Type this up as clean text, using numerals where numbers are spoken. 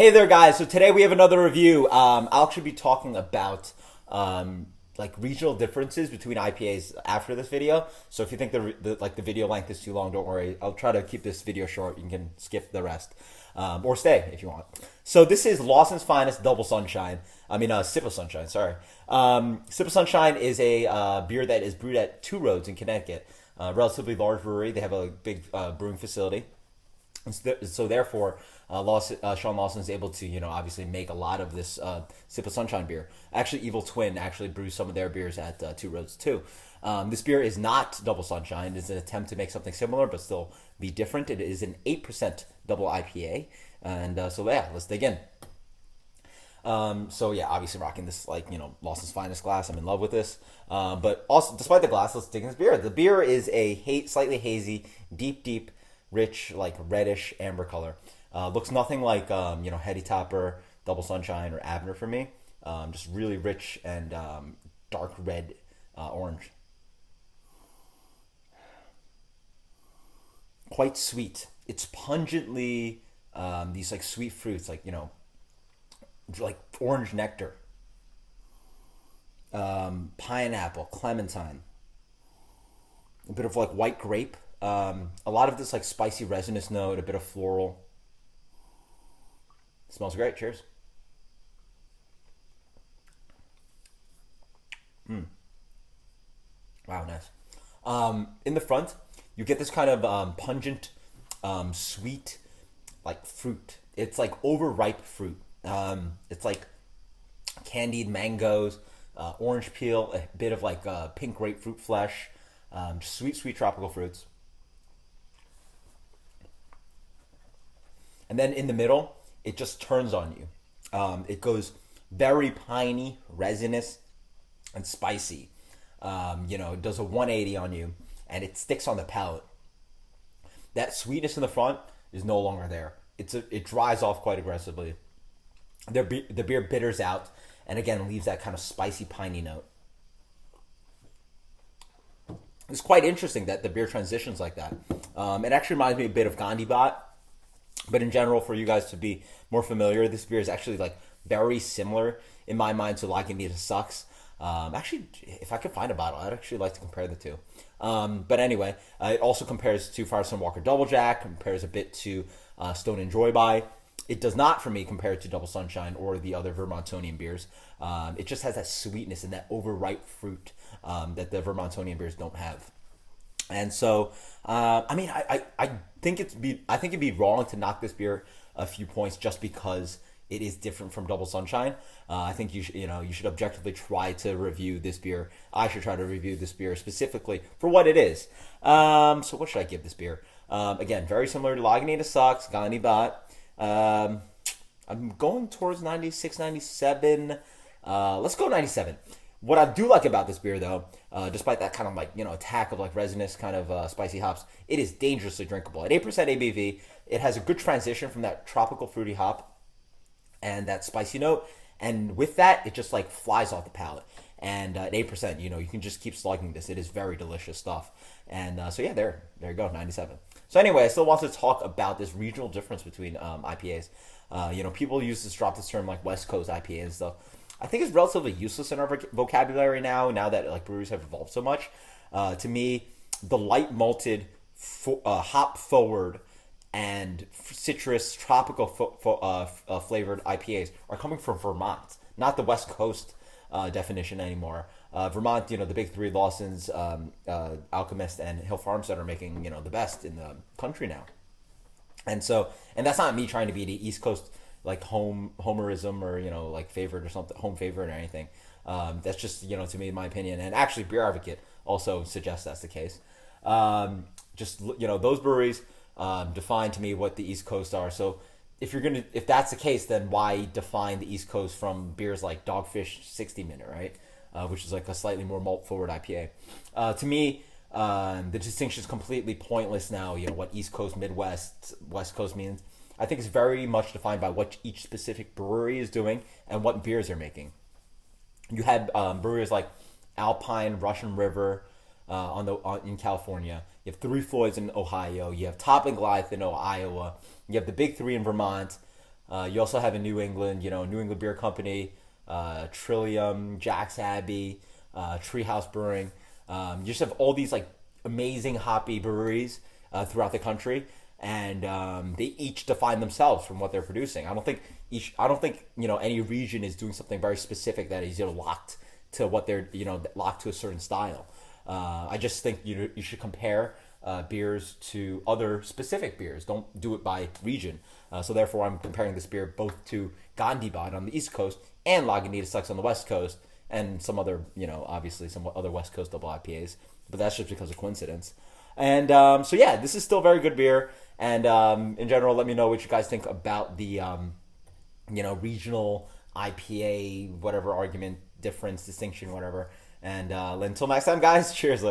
Hey there, guys. So today we have another review. I'll actually be talking about like regional differences between IPAs after this video. So if you think the video length is too long, don't worry. I'll try to keep this video short. You can skip the rest or stay if you want. So this is Lawson's Finest Double Sunshine. Sip of Sunshine. Sorry. Sip of Sunshine is a beer that is brewed at Two Roads in Connecticut. Relatively large brewery. They have a big brewing facility. So therefore, Sean Lawson is able to, obviously make a lot of this Sip of Sunshine beer. Actually, Evil Twin actually brews some of their beers at Two Roads too. This beer is not Double Sunshine. It's an attempt to make something similar but still be different. It is an 8% double IPA. And let's dig in. Obviously rocking this Lawson's Finest glass. I'm in love with this. But also, despite the glass, let's dig in this beer. The beer is a slightly hazy, deep, rich, like reddish amber color. Looks nothing like Heady Topper, Double Sunshine, or Abner for me. Just really rich and dark red orange. Quite sweet. It's pungently these like sweet fruits, like orange nectar, pineapple, clementine, a bit of like white grape. A lot of this like spicy resinous note, a bit of floral. It smells great. Cheers. Wow, nice. In the front, you get this kind of pungent, sweet, like fruit. It's like overripe fruit. It's like candied mangoes, orange peel, a bit of like pink grapefruit flesh, sweet tropical fruits. And then in the middle, it just turns on you. It goes very piney, resinous, and spicy. It does a 180 on you, and it sticks on the palate. That sweetness in the front is no longer there. It dries off quite aggressively. The beer bitters out, and again leaves that kind of spicy, piney note. It's quite interesting that the beer transitions like that. It actually reminds me a bit of Gandhi Bot. But in general, for you guys to be more familiar, this beer is actually like very similar in my mind to Lagunitas Sucks. Actually, if I could find a bottle, I'd actually like to compare the two. But anyway, it also compares to Firestone Walker Double Jack, compares a bit to Stone and Joy By. It does not, for me, compare to Double Sunshine or the other Vermontonian beers. It just has that sweetness and that overripe fruit that the Vermontonian beers don't have. And so, I think it'd be wrong to knock this beer a few points just because it is different from Double Sunshine. I think you should objectively try to review this beer. I should try to review this beer specifically for what it is. So what should I give this beer? Again, very similar to Lagunitas Sucks, Gandhi Bot. I'm going towards 96, 97. Let's go 97. What I do like about this beer, though, despite that kind of attack of like resinous kind of spicy hops, it is dangerously drinkable. At 8% ABV, it has a good transition from that tropical fruity hop and that spicy note, and with that, it just like flies off the palate. And at 8%, you can just keep slugging this. It is very delicious stuff. And there you go, 97. So anyway, I still want to talk about this regional difference between IPAs. People drop this term like West Coast IPA and stuff. I think it's relatively useless in our vocabulary now that like breweries have evolved so much. To me, the light malted, hop forward, and citrus tropical flavored IPAs are coming from Vermont, not the West Coast definition anymore. Vermont, the big three, Lawson's, Alchemist, and Hill Farmstead are making the best in the country now. And that's not me trying to be the East Coast like homerism or like favorite or something, home favorite or anything. That's just to me, my opinion, and actually Beer Advocate also suggests that's the case. Those breweries define to me what the East Coast are. So if that's the case, then why define the East Coast from beers like Dogfish 60 Minute, right? Which is like a slightly more malt forward IPA. To me, the distinction is completely pointless now. What East Coast, Midwest, West Coast means. I think it's very much defined by what each specific brewery is doing and what beers they're making. You had breweries like Alpine, Russian River in California. You have Three Floyds in Ohio. You have Top and Goliath in Iowa. You have the Big Three in Vermont. You also have in New England, New England Beer Company, Trillium, Jack's Abbey, Treehouse Brewing. You just have all these like amazing hoppy breweries throughout the country, and they each define themselves from what they're producing. I don't think any region is doing something very specific that is locked to what they're locked to a certain style. I just think you should compare beers to other specific beers. Don't do it by region. So therefore, I'm comparing this beer both to Gandhibat on the East Coast and Lagunitas Lux on the West Coast, and some other, obviously some other West Coast double IPAs. But that's just because of coincidence. And so yeah, this is still very good beer. And in general, let me know what you guys think about the regional IPA, whatever argument, difference, distinction, whatever. And until next time, guys, cheers.